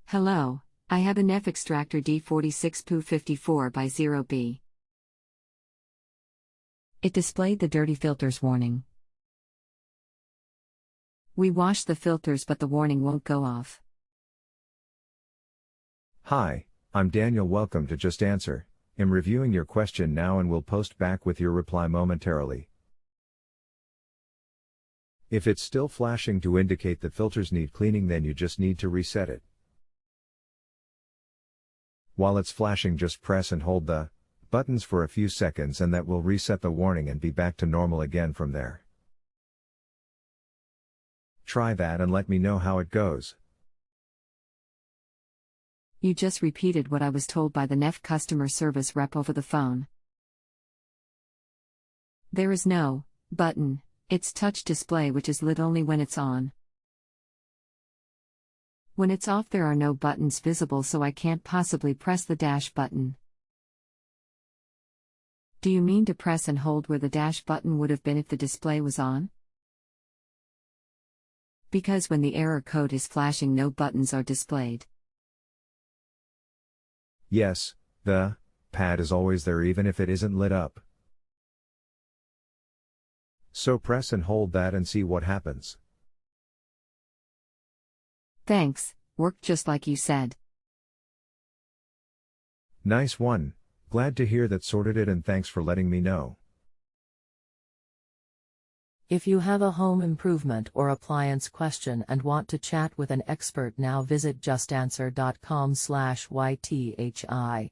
Hello, I have a Neff extractor D46PU54X0B. It displayed the dirty filters warning. We washed the filters but the warning won't go off. Hi, I'm Daniel. Welcome to Just Answer. I'm reviewing your question now and will post back with your reply momentarily. If it's still flashing to indicate the filters need cleaning, then you just need to reset it. While it's flashing, just press and hold the buttons for a few seconds and that will reset the warning and be back to normal again from there. Try that and let me know how it goes. You just repeated what I was told by the Neff customer service rep over the phone. There is no button. It's touch display which is lit only when it's on. When it's off there are no buttons visible, so I can't possibly press the dash button. Do you mean to press and hold where the dash button would have been if the display was on? Because when the error code is flashing, no buttons are displayed. Yes, the pad is always there even if it isn't lit up. So press and hold that and see what happens. Thanks, worked just like you said. Nice one, glad to hear that sorted it and thanks for letting me know. If you have a home improvement or appliance question and want to chat with an expert now, visit justanswer.com/YTHI.